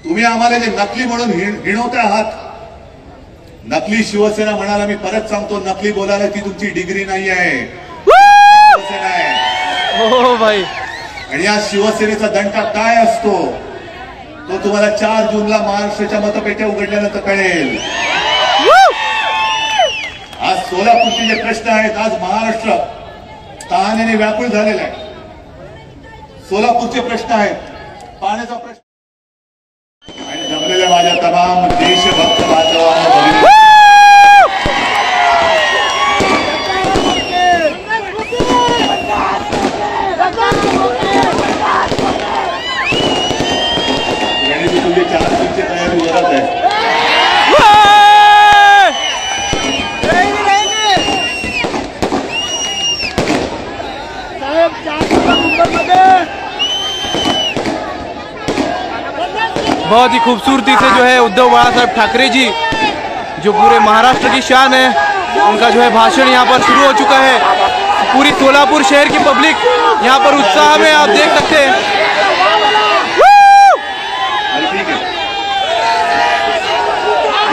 तुम्ही आम्हाला जे नकली म्हणून हिणवते आहात, नकली शिवसेना म्हणाला, मी परत सांगतो, नकली बोलायला ती तुमची डिग्री नाही आहे, शिवसेना आहे। हो भाई। आणि या शिवसेनेचा दंडा काय असतो तो तुम्हाला 4 जूनला महाराष्ट्राच्या मतपेट्या उघडल्यानंतर कळेल। आज सोलापूरचे जे प्रश्न आहेत, आज महाराष्ट्र तहानेने व्याकुळ झालेला आहे। सोलापूरचे प्रश्न आहेत, पाण्याचा प्रश्न, आणि जमलेल्या माझ्या तमाम देशभक्त बांधवांना तुमची 4 जूनची तयारी जोरात आहे। बहुत ही खूबसूरती से जो है उद्धव बाला साहब ठाकरे जी, जो पूरे महाराष्ट्र की शान है, उनका जो है भाषण यहाँ पर शुरू हो चुका है। पूरी सोलापुर शहर की पब्लिक यहाँ पर उत्साह में, आप देख सकते हैं।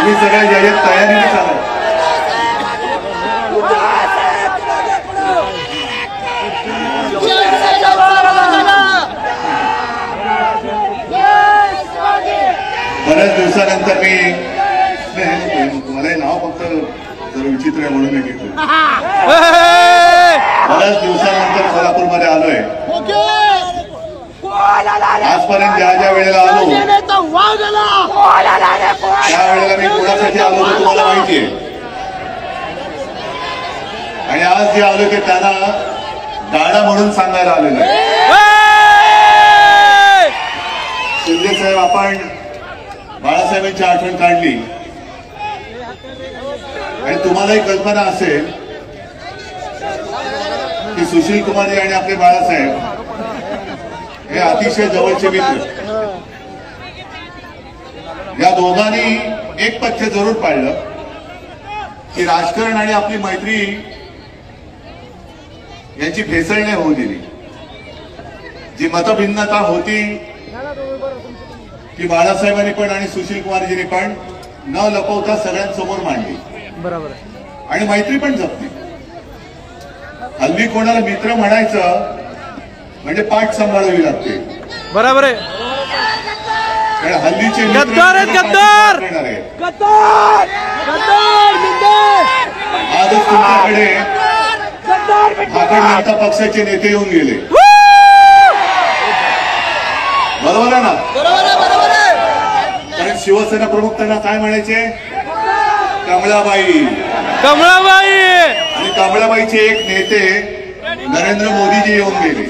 तयारी में चालू है। बऱ्याच दिवसानंतर मी तुम्हाला नाव फक्त जरा विचित्र आहे म्हणून मी घेतो। बऱ्याच दिवसानंतर सोलापूरमध्ये आलोय। आजपर्यंत ज्या वेळेला आलो त्यावेळेला मी कोणासाठी आलो होतो तुम्हाला माहितीये, आणि आज जे आलो ते त्यांना गाणं म्हणून सांगायला आलेलं आहे। शिंदे साहेब, आपण बाळासाहेबांची आठवण काढली, आणि तुम्हालाही कल्पना असेल की सुशील कुमारजी आणि आपले बाळासाहेब हे अतिशय जवळचे मित्र। या दोघांनी एक पथ्य जरूर पाळलं की राजकारण आणि आपली मैत्री यांची भेसळ नाही होऊ दिली। जी मतभिन्नता होती ती बाळासाहेबांनी पण आणि सुशील कुमारजींनी पण न लपवता सगळ्यांसमोर मांडली, बरोबर, आणि मैत्री पण जपली। हल्ली कोणाला मित्र म्हणायचं म्हणजे पाठ सांभाळावी लागते, बरोबर आहे। कारण हल्लीचे गद्दार आहेत, गद्दार गद्दार गद्दार। आजच तुमच्याकडे भाकड जनता पक्षाचे नेते येऊन गेले, बरोबर आहे ना? बरोबर आहे। कारण शिवसेना प्रमुख त्यांना काय म्हणायचे? कमळाबाई, कमळाबाई। आणि कमळाबाईचे एक नेते नरेंद्र मोदीजी येऊन गेले।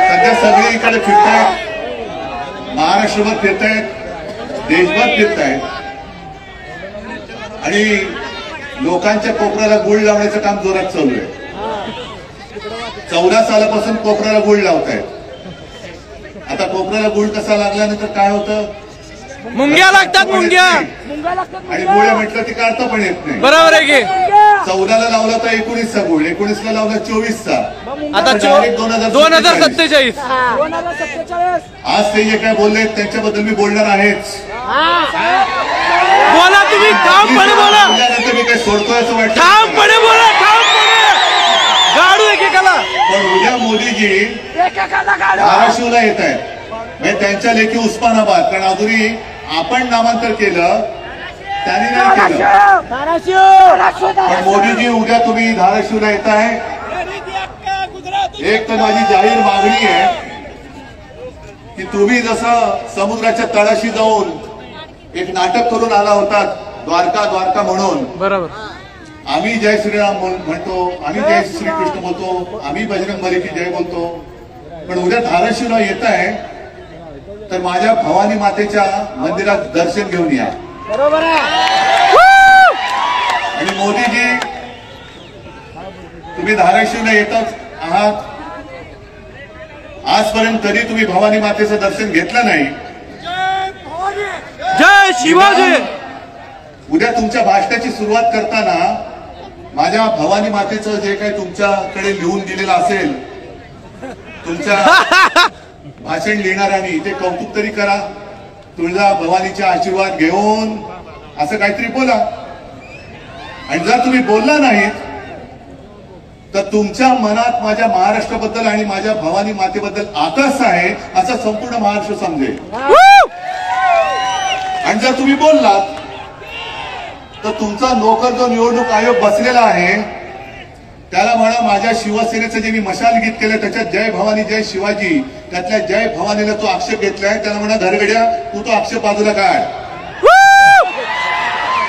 सध्या सगळे इकडे फिरतायत, महाराष्ट्रभर फिरतायत, देशभर फिरतायत, आणि लोकांच्या कोपऱ्याला गुळ लावण्याचं काम जोरात चालू आहे। 14 सालापासून कोपऱ्याला गुळ लावतायत। आता कोपऱ्याला गुळ कसा लागल्यानंतर काय होतं? मुंग्या लागतात, मुंग्या, आणि गोळ्या म्हटलं ती काढता पण येत नाही, बरोबर आहे की? 14ला लावला तर 19चा गुळ, 19ला लावला 24चा, आता 2047। आज ते जे काय बोलले त्याच्याबद्दल मी बोलणार आहेच। बोला तुम्ही, ठामपणे बोला, बोलल्यानंतर मी काय सोडतोय असं वाटतं? ठामपणे बोला, ठामपणे गाडू एकेकाला। पण उद्या मोदीजी धाराशिवला येत आहेत, म्हणजे त्यांच्या लेखी उस्मानाबाद, कारण अजूनही आपण नामांतर केलं, त्यांनी नाही केलं, पण मोदीजी उद्या तुम्ही धाराशिवला येत आहे। एक तर माझी जाहीर मागणी आहे की तुम्ही जसं समुद्राच्या तळाशी जाऊन एक नाटक करून आला होता, द्वारका द्वारका म्हणून, बरोबर, आम्ही जय श्रीराम म्हणतो, आम्ही जय श्रीकृष्ण बोलतो, आम्ही बजरंगबली की जय बोलतो, पण उद्या धाराशिवला येत आहे तर माझ्या भवानी मातेच्या मंदिरात दर्शन घेऊन या, बरोबर आहे। आणि मोदीजी, तुम्ही धाराशिवला येतच आहात, आजपर्यंत कधी तुम्ही भवानी मातेचं दर्शन घेतलं नाही। जय शिवाजी। उद्या तुमच्या भाषणाची सुरुवात करताना माझ्या भवानी मातेचं जे काही तुमच्याकडे लिहून दिलेलं असेल, तुमच्या भाषण लिहिणाऱ्यांनी ते कौतुक तरी करा, तुळजा भवानीचे आशीर्वाद घेऊन असं काहीतरी बोला. आणि जर तुम्ही बोलला नाहीत तर तुमच्या मनात माझ्या महाराष्ट्राबद्दल आणि माझ्या भवानी मातेबद्दल आकर्ष आहे असं संपूर्ण महाराष्ट्र समजेल. आणि जर तुम्ही बोललात तर तुमचा नोकर जो निवडणूक आयोग बसलेला आहे त्याला म्हणा माझ्या शिवसेनेचं जे मी मशाल गीत केलं त्याच्यात जय भवानी जय शिवाजी, त्यातल्या जय भवानीला तो आक्षेप घेतलाय, त्याला म्हणा घरगड्या तू तो आक्षेप बाजूला काढ.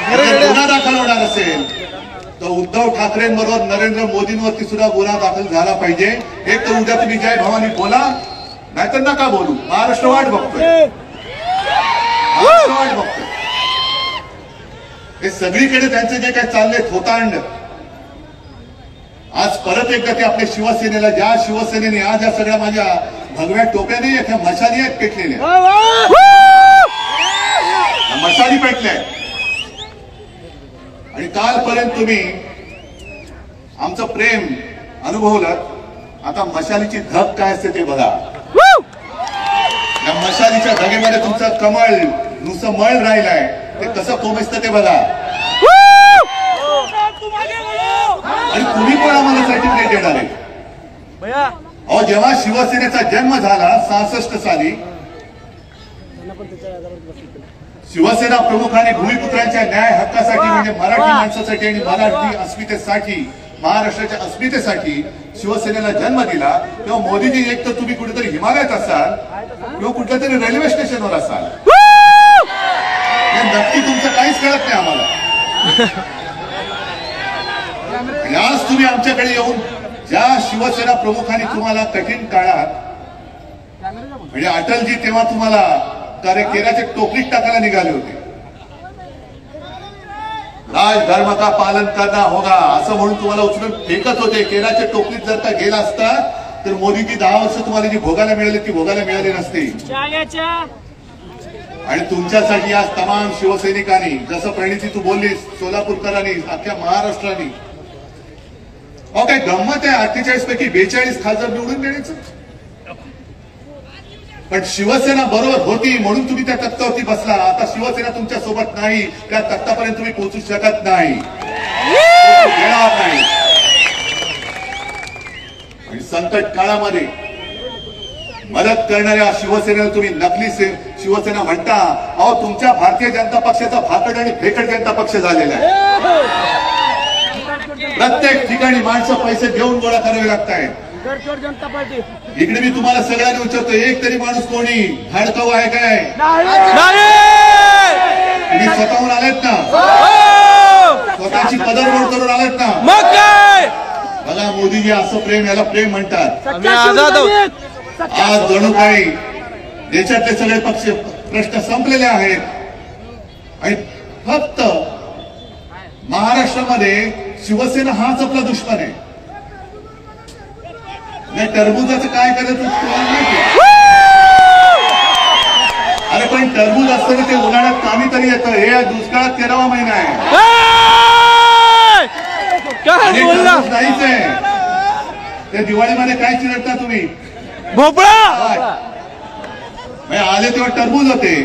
गुन्हा दाखल होणार असेल तर उद्धव ठाकरेंबरोबर नरेंद्र मोदींवरती सुद्धा गुन्हा दाखल झाला पाहिजे. एक तर उद्या तुम्ही जय भवानी बोला, नाहीतर नका बोलू. महाराष्ट्र वाट बघतोय, महाराष्ट्र वाट बघतोय. हे सगळीकडे त्यांचे जे काही चालले थोतांड, आज परत एकदा ते आपल्या शिवसेनेला, ज्या शिवसेनेने आज या सगळ्या माझ्या भगव्या टोप्या नाही आहेत, मशाली आहेत पेटलेल्या, मशाली पेटल्या. आणि कालपर्यंत तुम्ही आमचं प्रेम अनुभवलं, आता मशालीची धग काय असते ते बघा. या मशालीच्या धगेमध्ये तुमचं कमळ नुसतं मळ राहिलाय, ते कसं कोमेसतं ते बघा. आणि तुम्ही पण आम्हाला सर्टिफिकेट देणार आहे. अहो जेव्हा शिवसेनेचा जन्म झाला 66 साली, शिवसेना प्रमुखांनी भूमिपुत्रांच्या न्याय हक्कासाठी म्हणजे मराठी माणसासाठी आणि मराठी अस्मितेसाठी, महाराष्ट्राच्या अस्मितेसाठी शिवसेनेला जन्म दिला. तेव्हा मोदीजी एक तर तुम्ही कुठेतरी हिमालयात असाल किंवा कुठल्या तरी रेल्वे स्टेशनवर असाल, नक्की तुमचं काहीच कळत नाही आम्हाला. आज तुम्ही आमच्याकडे येऊन ज्या शिवसेना प्रमुखांनी तुम्हाला कठीण काळात म्हणजे अटलजी तेव्हा तुम्हाला केराचे टोपलीत टाकायला निघाले होते, राज धर्म का पालन करना होगा असं म्हणून तुम्हाला उचलून फेकत होते. केराच्या टोपलीत जर का गेला असता तर मोदीजी 10 वर्ष तुम्हाला जी भोगायला मिळाली ती भोगायला मिळाली नसते. आणि तुमच्यासाठी आज तमाम शिवसैनिकांनी, जसं प्रणिती तू बोललीस, सोलापूरकरांनी, अख्ख्या महाराष्ट्राने, अहो काय गंमत आहे 48 पैकी 42 खासदार निवडून देण्याचं. पण शिवसेना बरोबर होती म्हणून तुम्ही त्या तख्तावरती बसला. आता शिवसेना तुमच्या सोबत नाही, त्या तख्तापर्यंत तुम्ही पोहोचू शकत नाही, येणार नाही. आणि संकट काळामध्ये मदत करणाऱ्या शिवसेनेला तुम्ही नकली शिवसेना म्हणता. अहो तुमच्या भारतीय जनता पक्षाचा फाकड आणि फेकड जनता पक्ष झालेला आहे. प्रत्येक ठिकाणी माणसं पैसे देऊन गोळा करावे लागत आहेत. जनता पार्टी इकडे मी तुम्हाला सगळ्यांना विचारतो, एक तरी माणूस कोणी हाडकाऊ आहे काय? तुम्ही स्वतःहून आलेत ना, स्वतःची पदरमोड करून आलेत ना. मग काय बघा मोदीजी असं प्रेम, याला प्रेम म्हणतात. आम्ही आझाद आहोत. आज जणू काही देशातले सगळे पक्ष प्रश्न संपलेले आहेत आणि फक्त महाराष्ट्रामध्ये शिवसेना हाच आपला दुश्मन आहे. नाही टरबूजाचं काय करायचं तुम्हाला माहिती? अरे पण टरबूज असतं ते उन्हाळ्यात कामी तरी येतं, हे दुष्काळात 13वा महिना आहे. टरबूज नाहीच आहे. त्या दिवाळीमध्ये काय चिरडता तुम्ही? भोपळा. आले तेव्हा टरबूज होते,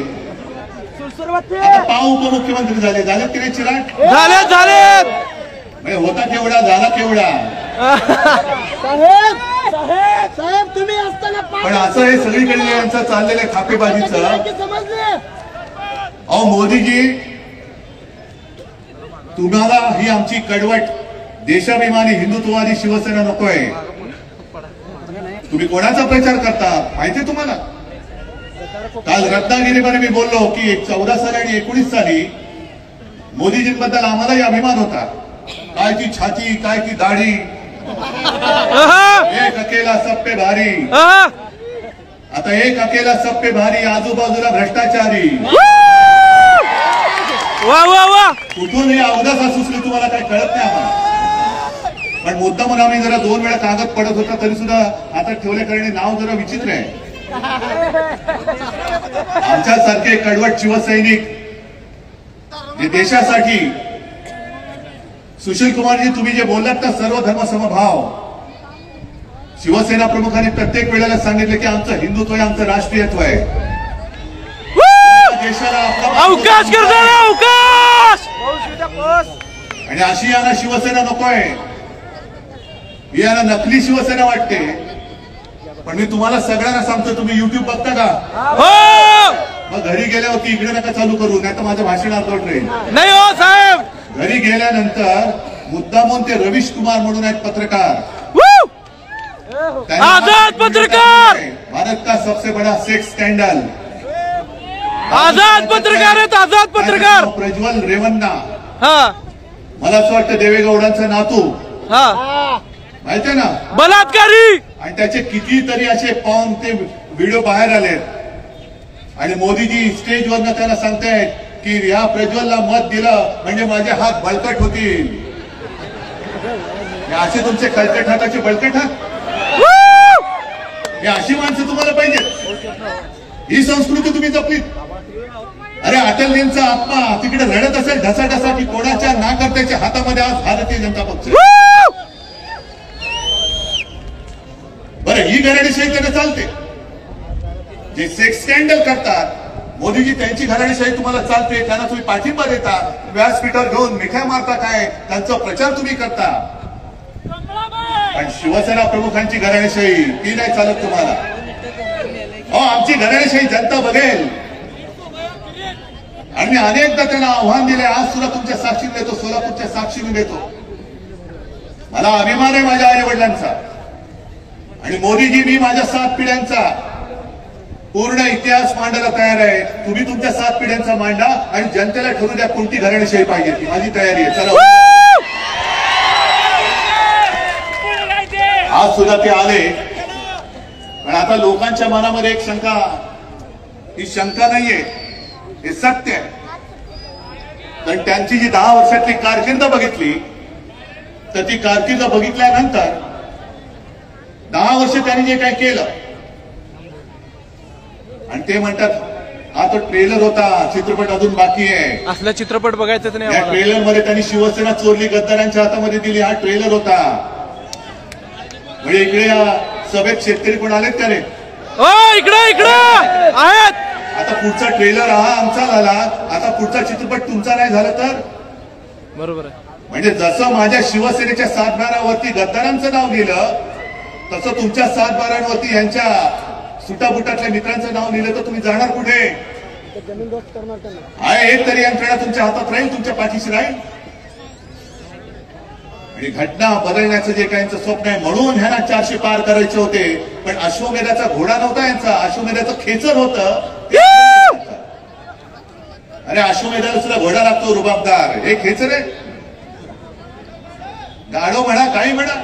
आता पाव उपमुख्यमंत्री झाले की नाही चिराट? झाले. होता केवढा, झाला केवढा. साहेब तुम्ही असताना पण असं हे सगळीकडे यांचं चाललेलं खापेबाजीचं. अहो मोदीजी, तुम्हाला ही आमची कडवट देशाभिमानी हिंदुत्ववादी शिवसेना नकोय. तुम्ही कोणाचा प्रचार करता माहितीये तुम्हाला? काल रत्नागिरीमध्ये मी बोललो की 14 साली आणि 19 साली मोदीजींबद्दल आम्हालाही अभिमान होता. काय ती छाती, काय ती दाढी, एक अकेला सब पे भारी. आता एक अकेला सब पे भारी, आजूबाजूला भ्रष्टाचारी. कुठून ही अवदासा सुचली तुम्हाला काय कळत नाही आम्हाला. पण मुद्दा म्हणून आम्ही जरा 2 वेळा कागद पडत होता तरी सुद्धा हातात ठेवले करणे नाव जरा विचित्र आहे. आमच्यासारखे कडवट शिवसैनिक जे देशासाठी, सुशील कुमारजी तुम्ही जे बोललात ना सर्व धर्म समभाव, शिवसेना प्रमुखांनी प्रत्येक वेळेला सांगितलं की आमचं हिंदुत्व आहे, आमचं राष्ट्रीयत्व आहे. देशाला अवकाश करणारा अवकाश. आणि अशी यांना शिवसेना नकोय, ही यांना नकली शिवसेना वाटते. पण मी तुम्हाला सगळ्यांना सांगतो, तुम्ही युट्यूब बघता का? मग घरी गेल्यावरती इकडे नका चालू करू, नाही तर माझं भाषण अर्धवट राहील. नाही हो साहेब. घरी गेल्यानंतर मुद्दामून ते रवीश कुमार म्हणून आहेत पत्रकार, आजाद पत्रकार, भारत का सबसे बड़ा सेक्स स्कैंडल, आजाद पत्रकार आहेत, आजाद पत्रकार. प्रज्वल रेवन्ना, हा मला असं वाटतं देवेगौडांचा नातू, हा माहितीये ना, बलात्कारी. आणि त्याचे कितीतरी असे पाहून ते व्हिडिओ बाहेर आले. आणि मोदीजी स्टेजवरनं त्यांना सांगतायत की या प्रज्वलला मत दिलं म्हणजे माझे हात बळकट होतील. हे असे तुमचे कलकट हाताचे बळकट हात, हे अशी माणसं तुम्हाला पाहिजेत. ही संस्कृती तुम्ही जपली. अरे अटलजींचा आत्मा तिकडे रडत असेल ढसाढसा की कोणाच्या नाकर्त्याच्या हातामध्ये आज भारतीय जनता पक्ष. बरं, ही घराणेशाही त्यांना चालते. जे सेक्स स्कॅन्डल करतात मोदीजी, त्यांची घराणेशाही तुम्हाला चालते, त्यांना तुम्ही पाठिंबा देता, व्यासपीठावर घेऊन मिठ्या मारता, काय त्यांचा प्रचार तुम्ही करता. पण शिवसेना प्रमुखांची घराणेशाही ती नाही चालत तुम्हाला. आमची घराणेशाही जनता बघेल. आणि मी अनेकदा त्यांना आव्हान दिले, आज सुद्धा तुमच्या साक्षीने देतो, सोलापूरच्या साक्षीने देतो. मला अभिमान आहे माझ्या आई वडिलांचा. आणि मोदीजी, मी माझ्या 7 पिढ्यांचा पूर्ण इतिहास मांडायला तयार आहे. तुम्ही तुमच्या 7 पिढ्यांचा मांडा आणि जनतेला ठरवू द्या कोणती घराणेशाही पाहिजे ती. माझी तयारी आहे. चला, आज सुद्धा ते आले. पण आता लोकांच्या मनामध्ये एक शंका, ही शंका नाहीये, हे सत्य आहे. कारण त्यांची जी 10 वर्षातली कारकीर्द बघितली, तर ती कारकीर्द बघितल्यानंतर 10 वर्ष त्यांनी जे काय केलं, आणि ते म्हणतात हा तो ट्रेलर होता, चित्रपट अजून बाकी आहे. असला चित्रपट बघायचं नाही. या ट्रेलर मध्ये त्यांनी शिवसेना चोरली, गद्दारांच्या हातामध्ये दिली, हा ट्रेलर होता. म्हणजे इकडे या सभेत शेतकरी पण आलेत का रे? इकडे आहेत. आता पुढचा ट्रेलर हा आमचा झाला, आता पुढचा चित्रपट तुमचा नाही झाला तर? बरोबर आहे. म्हणजे जसं माझ्या शिवसेनेच्या 7 बारावरती गद्दारांचं नाव लिहिलं, तसं तुमच्या 7 बारांवरती यांच्या सुटाबुटातल्या मित्रांचं नाव लिहिलं तर तुम्ही जाणार कुठे? एक तरी यंत्रणा तुमच्या हातात राहील, तुमच्या पाठीशी राहील. आणि घटना बदलण्याचं जे काही स्वप्न आहे, म्हणून ह्यांना 400 पार करायचे होते. पण अश्वमेधाचा घोडा नव्हता यांचा, अश्वमेधाचं खेचर होतं. अरे अश्वमेधाला सुद्धा घोडा लागतो, रुबाबदार. हे खेचर आहे, गाडो म्हणा, काही म्हणा.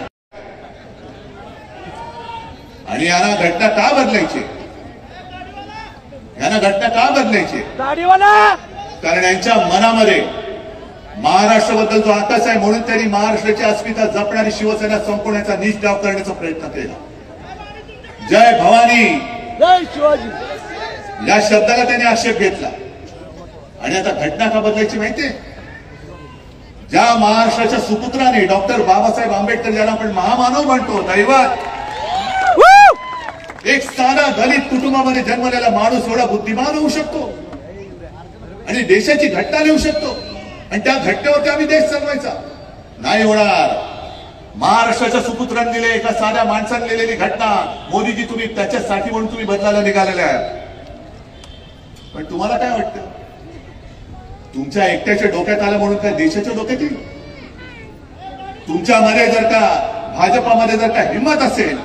आणि यांना घटना का बदलायची? यांना घटना का बदलायची? कारण यांच्या मनामध्ये महाराष्ट्राबद्दल जो आकाश आहे, म्हणून त्यांनी महाराष्ट्राची अस्मिता जपणारी शिवसेना संपवण्याचा नीच डाव करण्याचा प्रयत्न केला. जय भवानी, जय शिवाजी या शब्दाला त्यांनी आक्षेप घेतला. आणि आता घटना का बदलायची माहितीये? ज्या महाराष्ट्राच्या सुपुत्राने डॉक्टर बाबासाहेब आंबेडकर, ज्याला आपण महामानव म्हणतो, दैवत, एक साधा दलित कुटुंबामध्ये जन्मलेला माणूस एवढा बुद्धिमान होऊ शकतो आणि देशाची घटना लिहू शकतो. आणि त्या घटनेवरती आम्ही देश चालवायचा नाही होणार. महाराष्ट्राच्या सुपुत्रांनी दिले, एका साध्या माणसाने लिहिलेली घटना, मोदीजी तुम्ही त्याच्यासाठी म्हणून तुम्ही बदलायला निघालेले आहात. पण तुम्हाला काय वाटतं? तुमच्या एकट्याच्या डोक्यात आलं म्हणून काय देशाच्या डोक्यात येईल? तुमच्यामध्ये जर का, भाजपामध्ये जर का हिंमत असेल,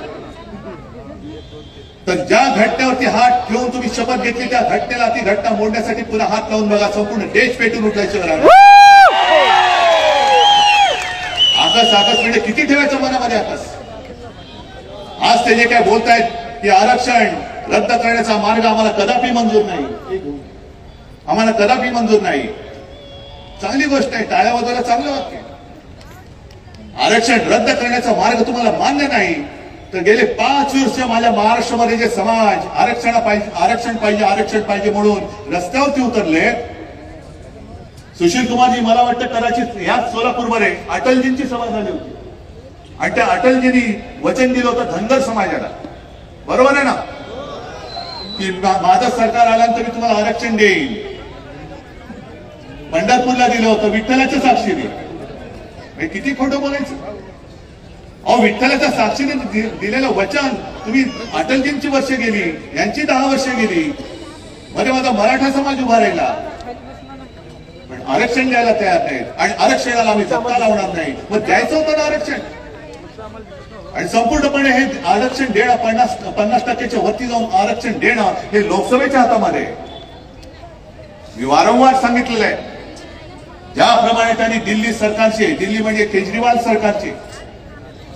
तर ज्या घटनेवरती हात ठेवून तुम्ही शपथ घेतली, त्या घटनेला, ती घटना मोडण्यासाठी पुन्हा हात लावून बघा. संपूर्ण देश पेटून उठल्याची वेळ आहे. आकाश म्हणजे किती ठेवायचं मनामध्ये आकाश? आज ते जे काय बोलतायत की आरक्षण रद्द करण्याचा मार्ग आम्हाला कदापि मंजूर नाही, आम्हाला कदापि मंजूर नाही. चांगली गोष्ट आहे, टाळ्या वाजवायला चांगलं वाक्य. आरक्षण रद्द करण्याचा मार्ग तुम्हाला मान्य नाही, तर गेले 5 वर्ष माझ्या महाराष्ट्रामध्ये जे समाज आरक्षण पाहिजे म्हणून रस्त्यावरती उतरले. सुशील कुमारजी, मला वाटतं कदाचित याच सोलापूरमध्ये अटलजींची सभा झाली होती. आणि त्या अटलजींनी वचन दिलं होतं धनगर समाजाला, बरोबर आहे ना, की माझं सरकार आल्यानंतर मी तुम्हाला आरक्षण देईन. पंढरपूरला दिलं होतं विठ्ठलाच्या साक्षीने. किती खोटं बोलायचं. अहो, विठ्ठलाच्या साक्षीने दिलेलं वचन तुम्ही, अटलजींची वर्ष गेली, यांची 10 वर्ष गेली, मध्ये माझा मराठा समाज उभा राहिला, पण आरक्षण द्यायला तयार नाहीत. आणि आरक्षणाला आम्ही सत्ता लावणार नाही. मग द्यायचं होतं ना आरक्षण. आणि संपूर्णपणे हे आरक्षण देणं 50% वरती जाऊन आरक्षण देणं हे लोकसभेच्या हातामध्ये. मी वारंवार सांगितलेलं आहे, ज्याप्रमाणे त्यांनी दिल्ली सरकारचे, दिल्ली म्हणजे केजरीवाल सरकारचे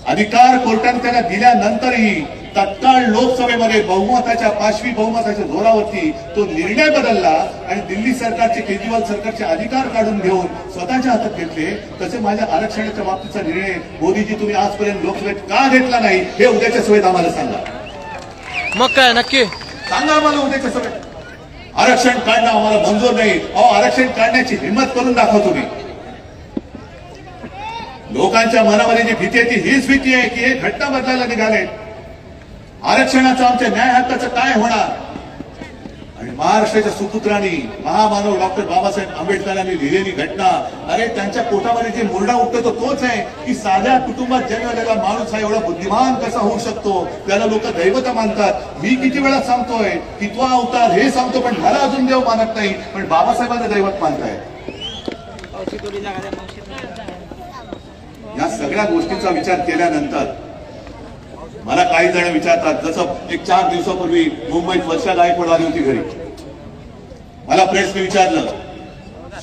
अधिकार कोर्टाने त्यांना दिल्यानंतरही तत्काळ लोकसभेमध्ये बहुमताच्या, पाशवी बहुमताच्या जोरावरती तो निर्णय बदलला आणि दिल्ली सरकारचे, केजरीवाल सरकारचे अधिकार काढून घेऊन स्वतःच्या हातात घेतले. तसे माझ्या आरक्षणाच्या बाबतीचा निर्णय मोदीजी तुम्ही आजपर्यंत लोकसभेत का घेतला नाही हे उद्याच्या सभेत आम्हाला सांगा. मग काय नक्की सांगा आम्हाला उद्याच्या सभेत. आरक्षण काढणं आम्हाला मंजूर नाही. अहो, आरक्षण काढण्याची हिंमत करून दाखवा तुम्ही. लोकांच्या मनामध्ये जी भीती आहे ती हीच भीती आहे की हे घटना बदलायला निघाले. आरक्षणाचं, आमच्या न्याय हक्काचं काय होणार. आणि महाराष्ट्राच्या सुपुत्रांनी, महामानव डॉक्टर बाबासाहेब आंबेडकरांनी लिहिलेली घटना, अरे त्यांच्या पोटामध्ये जे मुरडा उठतो तो तोच आहे की साध्या कुटुंबात जन्मलेला माणूस हा एवढा बुद्धिमान कसा होऊ शकतो. त्याला लोक दैवत मानतात. मी किती वेळा सांगतोय, कितवा अवतार हे सांगतो, पण मला अजून देव मानत नाही, पण बाबासाहेबांना दैवत मानताय. या सगळ्या गोष्टींचा विचार केल्यानंतर मला काही जण विचारतात, जसं एक 4 दिवसापूर्वी मुंबईत वर्षा गायकवाड आली होती घरी, मला प्रेसने विचारलं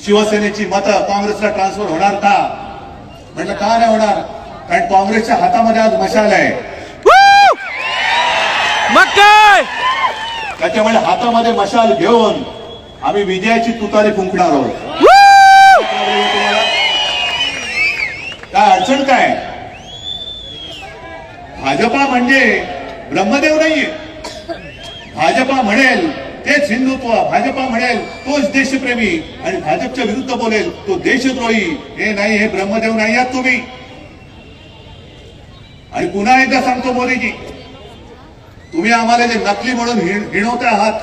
शिवसेनेची मतं काँग्रेसला ट्रान्सफर होणार का. म्हटलं का नाही होणार, कारण काँग्रेसच्या हातामध्ये आज मशाल आहे. मग काय त्याच्यामुळे हातामध्ये मशाल घेऊन आम्ही विजयाची तुतारी फुंकणार आहोत. काय अडचण काय. भाजपा म्हणजे ब्रह्मदेव नाहीये. भाजपा म्हणेल तेच हिंदुत्व, भाजपा म्हणेल तोच देशप्रेमी, आणि भाजपच्या विरुद्ध बोलेल तो देशद्रोही. हे नाही, हे ब्रह्मदेव नाही आहात तुम्ही. आणि पुन्हा एकदा सांगतो मोदीजी, तुम्ही आम्हाला जे नकली म्हणून हिणवता आहात,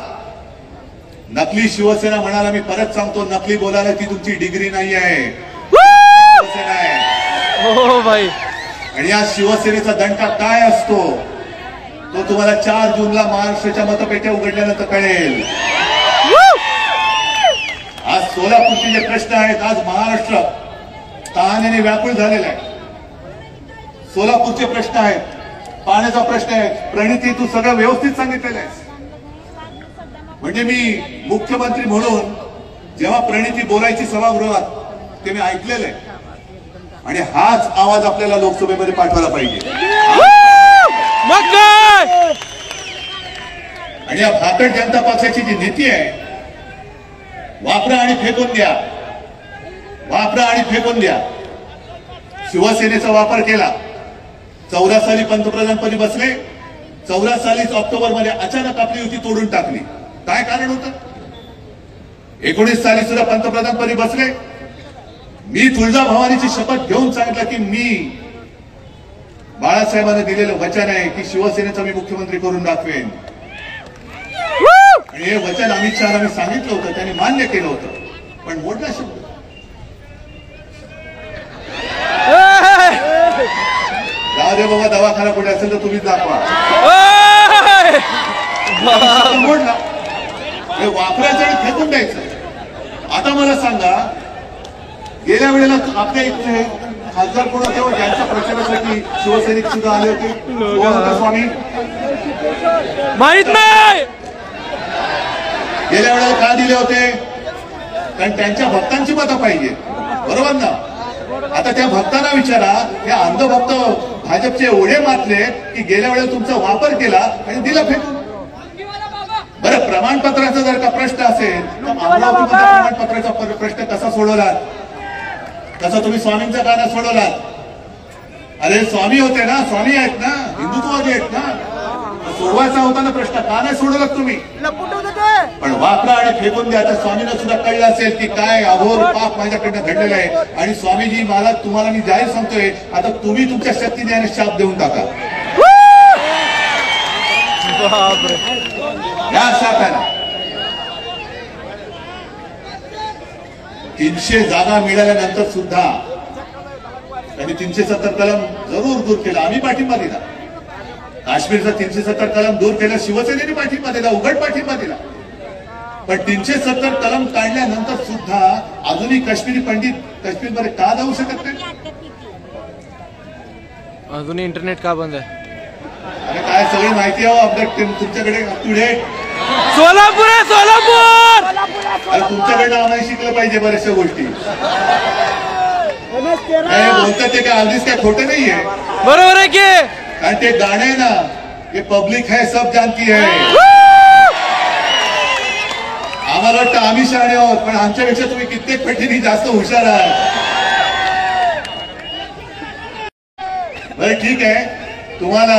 नकली शिवसेना म्हणाला, मी परत सांगतो, नकली बोलायला ती तुमची डिग्री नाही आहे, शिवसेना आहे. हो भाई. आणि या शिवसेनेचा दंडा काय असतो तो तुम्हाला 4 जूनला महाराष्ट्राच्या मतपेट्या उघडल्यानंतर कळेल. आज सोलापूरचे जे प्रश्न आहेत, आज महाराष्ट्र तहानेने व्याकुळ झालेला आहे. सोलापूरचे प्रश्न आहेत, पाण्याचा प्रश्न आहे. प्रणिती, तू सगळं व्यवस्थित सांगितलेलं आहे. म्हणजे मी मुख्यमंत्री म्हणून जेव्हा प्रणिती बोलायची सभागृहात ते मी ऐकलेलं आहे. आणि हाच आवाज आपल्याला लोकसभेमध्ये पाठवायला पाहिजे. आणि या भारतीय जनता पक्षाची जी नीती आहे, वापरा आणि फेकून द्या, वापरा आणि फेकून द्या. शिवसेनेचा वापर केला. 14 साली पंतप्रधानपदी बसले. 14 साली ऑक्टोबरमध्ये अचानक आपली युती तोडून टाकली. काय कारण होतं. 19 साली सुद्धा पंतप्रधानपदी बसले. मी तुळजाभवानीची शपथ घेऊन सांगितलं की मी बाळासाहेबांना दिलेलं वचन आहे की शिवसेनेचा मी मुख्यमंत्री करून दाखवेन. आणि हे वचन अमित शहाना मी सांगितलं होतं, त्यांनी मान्य केलं होतं, पण मोडला शब्द. जाऊ दे बाबा, दवाखाना कुठे असेल तर तुम्हीच दाखवा. मोडला. हे वापरायचं आणि फेकून द्यायचं. आता मला सांगा, गेल्या वेळेला आपल्या इथे खासदार कोण होते ज्यांच्या प्रचारासाठी शिवसैनिक सुद्धा आले होते, स्वामी माहित नाही. गेल्या वेळेला का दिले होते, कारण त्यांच्या भक्तांची मतं पाहिजे, बरोबर ना. आता त्या भक्तांना विचारा, हे अंधभक्त भाजपचे एवढे मातले की गेल्या वेळेला तुमचा वापर केला आणि दिला फेकून. बरं, प्रमाणपत्राचा जर का प्रश्न असेल तर अमरावतीमध्ये प्रमाणपत्राचा प्रश्न कसा सोडवला, तसा तुम्ही स्वामींचा का नाही सोडवलात. अरे स्वामी होते ना, स्वामी आहेत ना, हिंदुत्ववादी आहेत ना, सोडवायचा होता ना प्रश्न, का नाही सोडवलात तुम्ही. पण वापरा आणि फेकून द्या. आता स्वामींना सुद्धा कळलं असेल की काय अघोर पाप माझ्याकडनं घडलेलं आहे. आणि स्वामीजी मला तुम्हाला मी जाहीर सांगतोय, आता तुम्ही तुमच्या शक्तीने आणि शाप देऊन टाका. या शापाला 300 जागा मिळाल्यानंतर सुद्धा त्यांनी 370 कलम जरूर दूर केला. आम्ही पाठिंबा दिला. काश्मीरचा 370 कलम दूर केला, शिवसेनेने पाठिंबा दिला, उघड पाठिंबा दिला. पण 370 कलम काढल्यानंतर सुद्धा अजूनही काश्मीरी पंडित काश्मीरमध्ये का जाऊ शकत नाही? अजूनही इंटरनेट का बंद आहे? अरे काय सगळी माहिती आहे अपडेट तुमच्याकडे अप टू डेट. सोलापूर आहे, सोलापूर. अरे तुमच्याकडनं आम्हाला शिकलं पाहिजे बऱ्याचशा गोष्टी. बोलतात ते काय अगदीच काय खोटं नाहीये. बरोबर आहे की? कारण ते गाणं आहे ना, ये पब्लिक है सब जानती है. आम्हाला वाटतं आम्ही शहाणे आहोत, पण आमच्यापेक्षा तुम्ही कित्येक पटीने जास्त हुशार आहात. बरं ठीक आहे, तुम्हाला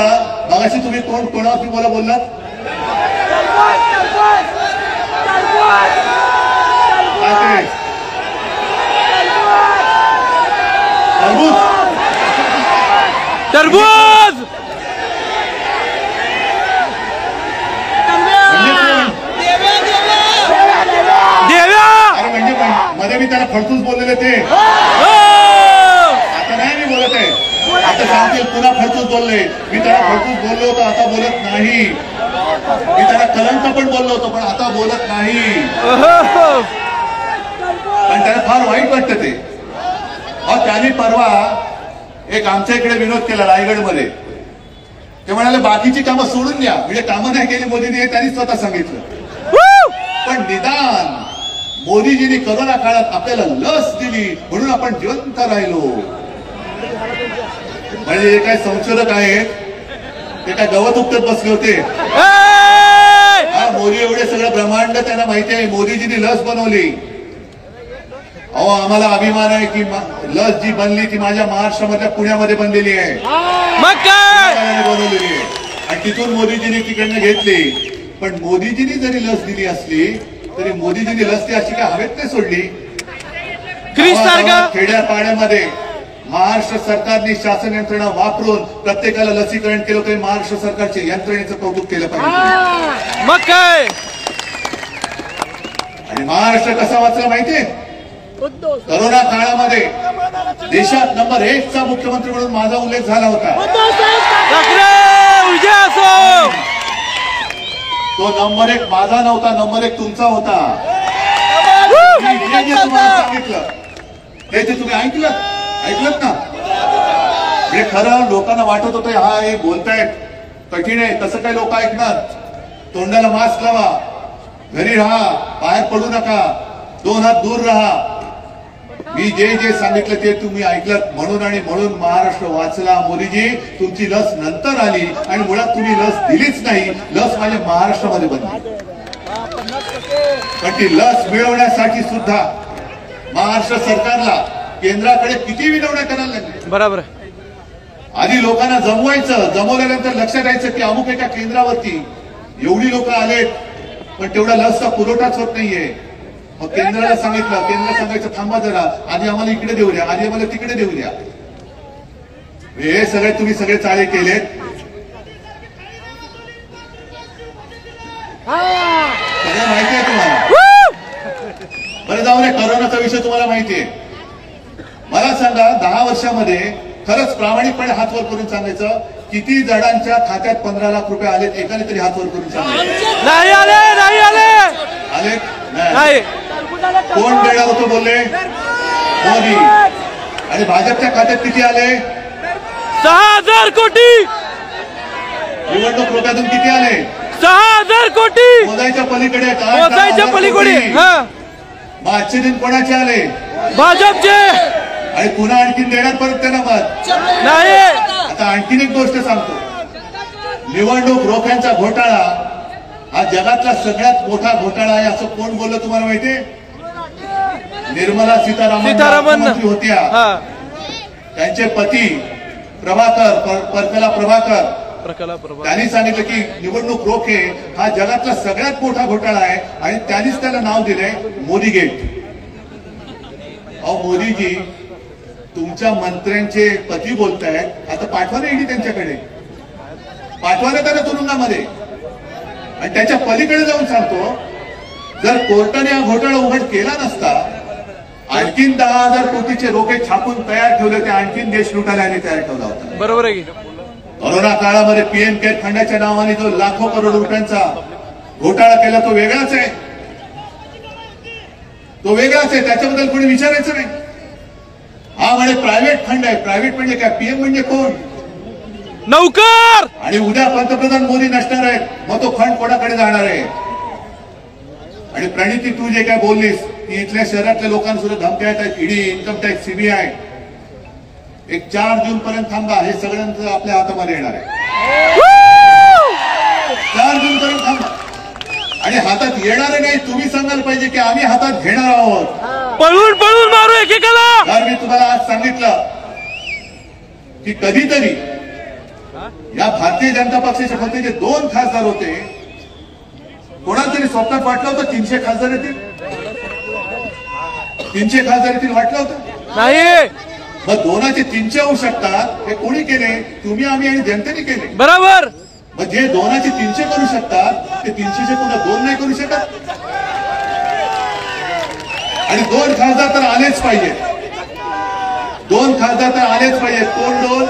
मगाशी तुम्ही कोणावरती बोललात? तरबूज. देव्या. अरे म्हणजे मध्ये मी त्याला फडतूस बोललेले ते. आता नाही मी बोलत आहे. आता सांगतील पुन्हा फडतूस बोलले. मी त्याला फडतूस बोललो होतो, आता बोलत नाही. मी त्याला कलंक पण बोललो होतो, पण आता बोलत नाही. पण त्याला फार वाईट वाटतं ते. त्याने परवा एक आमच्या इकडे विनोद केला रायगडमध्ये. ते म्हणाले बाकीची कामं सोडून द्या, म्हणजे कामं नाही केली मोदींनी, त्यांनी स्वतः सांगितलं. पण निदान मोदीजींनी करोना काळात आपल्याला लस दिली म्हणून आपण जिवंत राहिलो. म्हणजे जे काही संशोधक आहेत ते काय गवत उपटत बसले होते. मोदी एवढे सगळं ब्रह्मांड त्यांना माहिती आहे. मोदीजींनी लस बनवली. अहो आम्हाला अभिमान आहे की लस जी बनली ती माझ्या महाराष्ट्रामधल्या पुण्यामध्ये बनलेली आहे. मग काय बनवलेली आहे आणि तिथून मोदीजींनी तिकडनं घेतली. पण मोदीजींनी जरी लस दिली असली तरी मोदीजींनी लस ती अशी काय हवेत नाही सोडली. खेड्यापाड्यामध्ये महाराष्ट्र सरकारने शासन यंत्रणा वापरून प्रत्येकाला लसीकरण केलं. तरी महाराष्ट्र सरकारच्या यंत्रणेचं कौतुक केलं पाहिजे. मग काय? आणि महाराष्ट्र कसा वाचला माहितीये? करोना काळामध्ये देशात नंबर 1 चा मुख्यमंत्री म्हणून माझा उल्लेख झाला होता. तो नंबर 1 माझा नव्हता, नंबर 1 तुमचा होता. जे तुम्हाला सांगितलं ते तुम्ही ऐकलं ना? हे खरं लोकांना वाटत होतं हा हे बोलतायत कठीण आहे, तसं काही लोक ऐकणार. तोंडाला मास्क लावा, घरी राहा, बाहेर पडू नका, 2 हात दूर राहा. मी जे सांगितलं ते तुम्ही ऐकलं म्हणून आणि म्हणून महाराष्ट्र वाचला. मोदीजी तुमची लस नंतर आली आणि मुळात तुम्ही लस दिलीच नाही. लस माझ्या महाराष्ट्रामध्ये बनली. पण ती लस मिळवण्यासाठी सुद्धा महाराष्ट्र सरकारला केंद्राकडे किती विनवण्या करायला लागल्या. बरोबर. आधी लोकांना जमवायचं, जमवल्यानंतर लक्षात यायचं की अमुक एका केंद्रावरती एवढी लोक आलेत पण तेवढा लसचा पुरवठाच होत नाहीये. मग केंद्राला सांगितलं, केंद्र सांगायचं थांबा जरा, आधी आम्हाला इकडे देऊ द्या, आधी आम्हाला तिकडे देऊ द्या. हे सगळे तुम्ही सगळे चाळे केलेत. सगळं माहिती आहे तुम्हाला. बरं जाऊ दे, करोनाचा विषय तुम्हाला माहिती आहे. मला सांगा 10 वर्षामध्ये खरंच प्रामाणिकपणे हात वर करून सांगायचं किती जणांच्या खात्यात 15 लाख रुपये आलेत? एकाने तरी हात वर करून सांगायचं. नाही आले. आले नाही. कोण देणार होतं बोलले? मोदी. आणि भाजपच्या खात्यात किती आले? 6000 कोटी. निवडणूक रोख्यातून किती आले? 6000 कोटी. मोजायच्या पलीकडे. मोजायच्या पलीकडे. मग आजचे दिन कोणाचे आले? भाजपचे. आणि पुन्हा आणखीन देणार परत त्यांना मत नाही. आता आणखीन एक गोष्ट सांगतो. निवडणूक रोख्यांचा घोटाळा हा जगातला सगळ्यात मोठा घोटाळा आहे असं कोण बोललं तुम्हाला माहितीये? निर्मला सीतारामन होत्या. त्यांचे पती प्रभाकर, परकला प्रभाकर त्यांनी सांगितलं की निवडणूक रोखे हा जगातला सगळ्यात मोठा घोटाळा आहे आणि त्यांनीच त्याला नाव दिलंय मोदी गेट. अहो मोदीजी, तुमच्या मंत्र्यांचे पती बोलतायत, आता पाठवा ना ईडी त्यांच्याकडे, पाठवा ना त्यांना तुरुंगामध्ये. आणि त्याच्या पलीकडे जाऊन सांगतो, जर कोर्टाने हा घोटाळा उघड केला नसता, आणखीन 10,000 कोटीचे रोखे छापून तयार ठेवले, ते आणखीन देश लुटायला तयार ठेवला होता. बरोबर आहे की कोरोना काळामध्ये पीएम केअर फंडाच्या नावाने जो लाखो करोड रुपयांचा घोटाळा केला तो वेगळाच आहे, तो वेगळाच आहे, त्याच्याबद्दल कोणी विचारायचं नाही. हा म्हणजे प्रायव्हेट फंड आहे. प्रायव्हेट म्हणजे काय? पीएम म्हणजे कोण? नौकर. आणि उद्या पंतप्रधान मोदी नसणार आहेत, मग तो फंड कोणाकडे जाणार आहे? आणि प्रणिती, तू जे काय बोललीस की इथल्या शहरातल्या लोकांसुद्धा धमक्या येत आहेत, ईडी, इन्कम टॅक्स, सीबीआय, एक 4 जून पर्यंत थांबा, हे सगळ्यांचं आपल्या हातामध्ये येणार आहे. 4 जून पर्यंत थांबा. आणि हातात येणार नाही, तुम्ही सांगायला पाहिजे की आम्ही हातात घेणार आहोत. पळून पळून मारू एकेकाला. तर मी तुम्हाला आज सांगितलं की कधीतरी या भारतीय जनता पक्षाचे फक्त जे 2 खासदार होते, कोणाला तरी स्वप्नात वाटलं होतं 300 खासदार येतील, 300 खासदार येतील वाटलं होतं नाही. मग 2चे 300 होऊ शकतात. हे कोणी केले? तुम्ही, आम्ही आणि जनतेने केले. बरोबर. मग जे 2चे 300 करू शकतात, ते 300चे पुन्हा 2 नाही करू शकत. आणि 2 खासदार तर आलेच पाहिजे, 2 खासदार तर आलेच पाहिजे. कोण 2?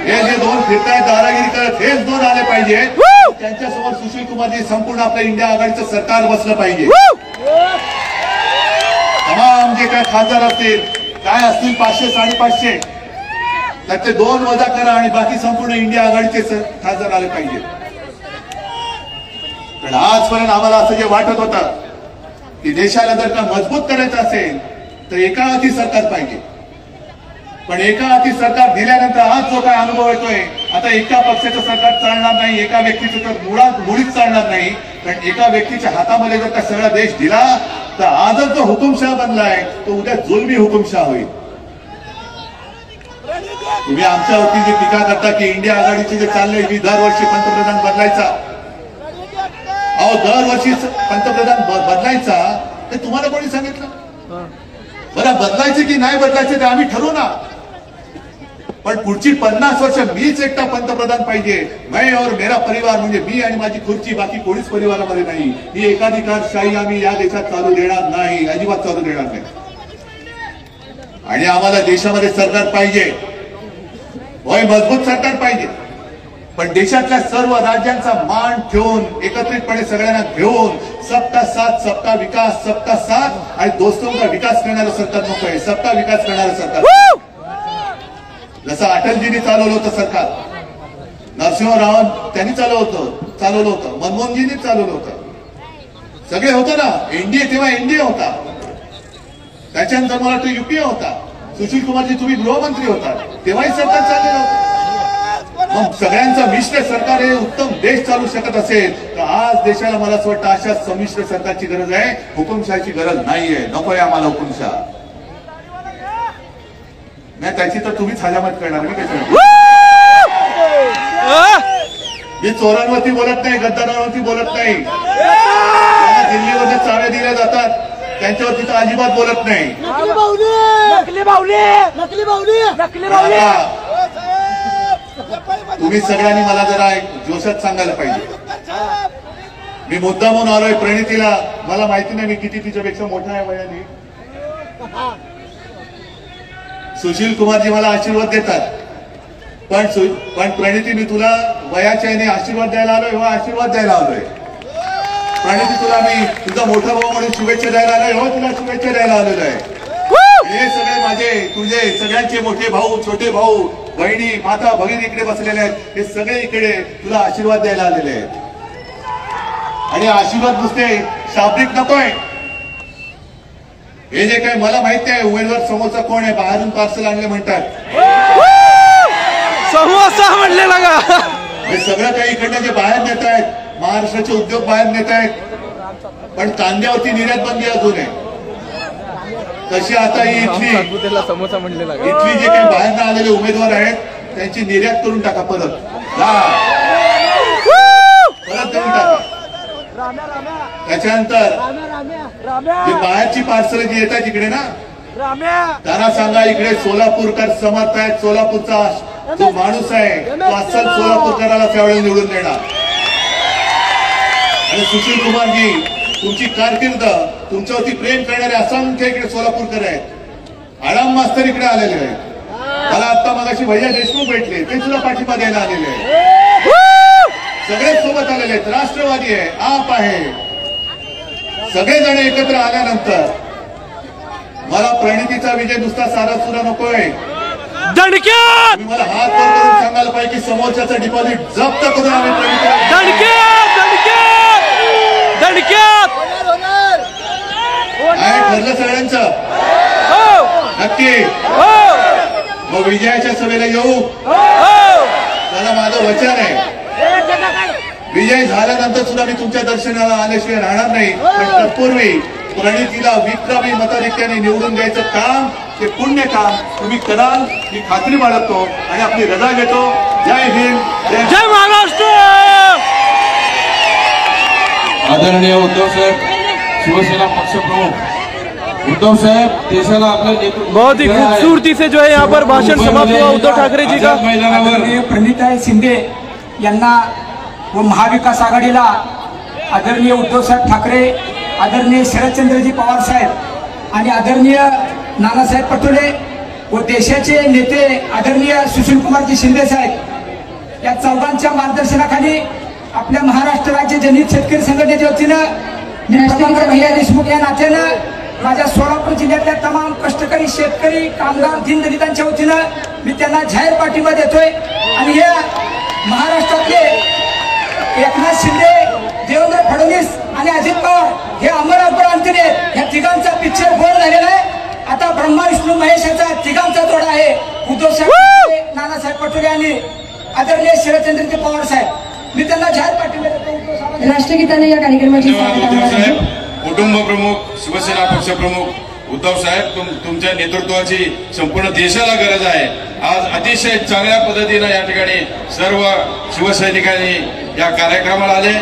हे जे 2 फिरतायत दादागिरी करत, हेच 2 आले पाहिजे. त्यांच्यासमोर सुशील कुमारजी, संपूर्ण आपल्या इंडिया आघाडीचं सरकार बसलं पाहिजे. तमाम जे काय खासदार असतील, काय असतील 500 550, त्याचे 2 वजा करा आणि बाकी संपूर्ण इंडिया आघाडीचे खासदार आले पाहिजे. पण आजपर्यंत आम्हाला असं जे वाटत होतं की देशाला जर का मजबूत करायचं असेल तर एका हाती सरकार पाहिजे. पण एका हाती सरकार दिल्यानंतर आज जो काय अनुभव येतोय, आता एका पक्षाचं सरकार चालणार नाही, एका व्यक्तीचं तर मुळीच चालणार नाही. कारण एका व्यक्तीच्या हातामध्ये जर का सगळा देश दिला, तर आजच जो हुकुमशाह बनलाय तो उद्या जुलमी हुकुमशाह होईल. तुम्ही आमच्यावरती जी टीका करता की इंडिया आघाडीचे जे चाललंय की दरवर्षी पंतप्रधान बदलायचा, अहो दरवर्षी पंतप्रधान बदलायचा, ते तुम्हाला कोणी सांगितलं? बरं, बदलायचे की नाही बदलायचे ते आम्ही ठरवू ना. पण पुढची 50 वर्ष मीच एकटा पंतप्रधान पाहिजे, मैं और मेरा परिवार, म्हणजे मी आणि माझी खुर्ची, बाकी कोणीच परिवारामध्ये नाही. ही एकाधिकारशाही आम्ही या देशात चालू देणार नाही, अजिबात चालू देणार नाही. आणि आम्हाला देशामध्ये सरकार पाहिजे, होय मजबूत सरकार पाहिजे, पण देशातल्या सर्व राज्यांचा मान ठेवून, एकत्रितपणे सगळ्यांना घेऊन, सबका साथ सबका विकास, सबका साथ आणि दोस्तों का विकास करणारं सरकार नको आहे, सबका विकास करणारं सरकार. जसं अटलजींनी चालवलं होतं सरकार, नरसिंहराव त्यांनी चालवलं होतं, मनमोहनजींनी चालवलं होतं, सगळे होतं ना. एनडीए, तेव्हा एनडीए होता, त्याच्यानंतर मला वाटतं युपीए होता. सुशील कुमारजी तुम्ही गृहमंत्री होता, तेव्हाही सरकार चाललेलं होतं. मग सगळ्यांचं मिश्र सरकार हे उत्तम देश चालू शकत असेल तर आज देशाला मला असं वाटतं अशा संमिश्र सरकारची गरज आहे, हुकुमशाहीची गरज नाहीये. नकोय आम्हाला हुकुमशाह. नाही त्याची तर तुम्हीच हजामत करणार. मी काय मी चोरांवरती बोलत नाही, गद्दारांवरती बोलत नाही, दिल्लीमध्ये चाव्या दिल्या जातात त्यांच्यावरती तर अजिबात बोलत नाही. तुम्ही सगळ्यांनी मला जरा एक जोशात सांगायला पाहिजे. मी मुद्दा म्हणून आलोय प्रणितीला, मला माहिती नाही मी किती तिच्यापेक्षा मोठा आहे वयाने. सुशील कुमारजी मला आशीर्वाद देतात, पण प्रणिती मी तुला वयाच्या याने आशीर्वाद द्यायला आलोय, हो आशीर्वाद द्यायला आलोय. प्रणिती तुला मी तुझा मोठा भाऊ म्हणून शुभेच्छा द्यायला आलोय, हो तुला शुभेच्छा द्यायला आलेलो आहे. हे सगळे माझे तुझे सगळ्यांचे मोठे भाऊ, छोटे भाऊ, बहिणी, माता भगिनी इकडे बसलेले आहेत, हे सगळे इकडे तुला आशीर्वाद द्यायला आलेले आहेत. आणि आशीर्वाद नुसते शाब्दिक नकोय. हे जे काय मला माहिती आहे उमेदवार समोरचा कोण आहे, बाहेरून पार्सल आणले म्हणतात, समोसा म्हणलेला का, हे सगळं काही इकडनं जे बाहेर नेत आहेत, महाराष्ट्राचे उद्योग बाहेर नेत आहेत, पण कांद्यावरती निर्यात बंदी अजून आहे. तशी आता ही इथली समोसा म्हणलेला जे काही बाहेर आलेले उमेदवार आहेत त्यांची निर्यात करून टाका परत देऊन टाका. त्याच्यानंतर जी बाहेरची पार्सल जी येतात इकडे ना त्यांना सांगा इकडे सोलापूरकर समर्थ आहेत. सोलापूरचा जो माणूस आहे तो असल सोलापूरकराला त्यावेळेला निवडून देणार. आणि सुशील कुमारजी तुमची कारकीर्द तुमच्यावरती प्रेम करणारे असंख्य इकडे सोलापूरकर आहेत. आडाम मास्तर इकडे आलेले आहेत. मला आता मगाशी भैया देशमुख भेटले ते सुद्धा पाठिंबा द्यायला आलेले आहेत. सगळे सोबत आलेले आहेत. राष्ट्रवादी आहे आप आहे सगळेजण एकत्र आल्यानंतर मला प्रणितीचा विजय नुसता साधा सुद्धा नकोय. दणक्यात मला हात वर करून सांगायला पाहिजे की समोरच्याचं डिपॉझिट जप्त करून आम्ही प्रणितीला ठरलं सगळ्यांचं नक्की. मग विजयाच्या सभेला येऊ. त्याला माझं वचन आहे विजय झाल्यानंतर सुद्धा मी तुमच्या दर्शनाला आल्याशिवाय राहणार नाही. पण तत्पूर्वी प्रणितीला विक्रमी मताधिक्याने निवडून द्यायचं काम ते पुण्य काम तुम्ही कराल ही खात्री बाळगतो आणि आपली रजा घेतो. जय हिंद जय महाराष्ट्र. आदरणीय उद्धव साहेब शिवसेना पक्षप्रमुख उद्धव साहेब देशाला आपलं नेतृत्व बहुत ही खूबसूरती से जो है यहाँ पर भाषण समाप्त हुआ उद्धव ठाकरे जी का. प्रणिताई शिंदे यांना व महाविकास आघाडीला आदरणीय उद्धव साहेब ठाकरे आदरणीय शरदचंद्रजी पवार साहेब आणि आदरणीय नानासाहेब पटोले व देशाचे नेते आदरणीय सुशील कुमारजी शिंदे साहेब या चौघांच्या मार्गदर्शनाखाली आपल्या महाराष्ट्र राज्य जनहित शेतकरी संघटनेच्या वतीनं भैया देशमुख या नात्यानं माझ्या सोलापूर जिल्ह्यातल्या तमाम कष्टकरी शेतकरी कामगार दीनदलितांच्या वतीनं मी त्यांना जाहीर पाठिंबा देतोय. आणि या महाराष्ट्रातले एकनाथ शिंदे देवेंद्र फडणवीस आणि अजित पवार हे अमर अंतरे या तिघांचा पिक्चर गोल झालेला आहे. आता ब्रह्मा विष्णू महेशाचा तिघांचा जोडा आहे. उद्धव साहेब नानासाहेब पटोले आणि आदरणीय शरदचंद्रजी पवार साहेब मी त्यांना जाहीर पाठिंबा देतो. राष्ट्रगीताने या कार्यक्रमाची कुटुंब प्रमुख शिवसेना पक्षप्रमुख उद्धव साहेब तुमच्या नेतृत्वाची संपूर्ण देशाला गरज आहे. आज अतिशय चांगल्या पद्धतीनं या ठिकाणी सर्व शिवसैनिकांनी या कार्यक्रमाला आले.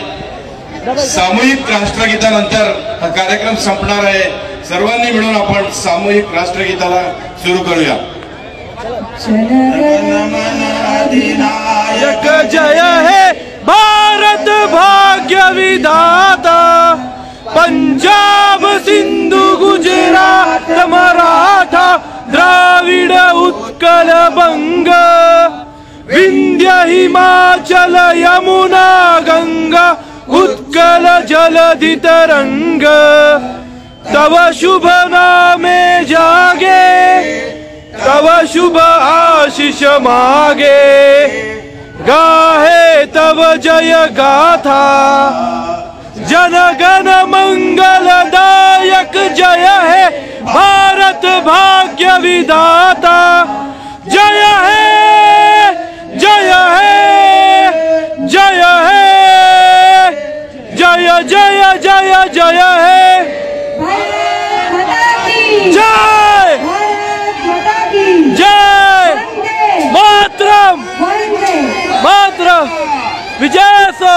सामूहिक राष्ट्रगीतानंतर हा कार्यक्रम संपणार आहे. सर्वांनी मिळून आपण सामूहिक राष्ट्रगीताला सुरू करूया. अधिनायक जय हे भारत भाग्य विधाता पंजाब सिंधु गुजरात मराठा द्राविड उत्कल बंग विंध्य हिमाचल यमुना गंगा उत्कल जलधि तरंग तव शुभ नामे जागे तव शुभ आशीष मागे गाहे तव जय गाथा जन गण मंगलदायक जय है भारत भाग्य विधाता जय है जय है जय है जय जय जय जय है जय जय मातरम मातरम विजय सो.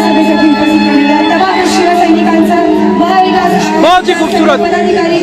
सभेसाठी उपस्थित झालेल्या तमाम शिवसैनिकांचा महाविकास बहुत ही खूबसूरत. पदाधिकारी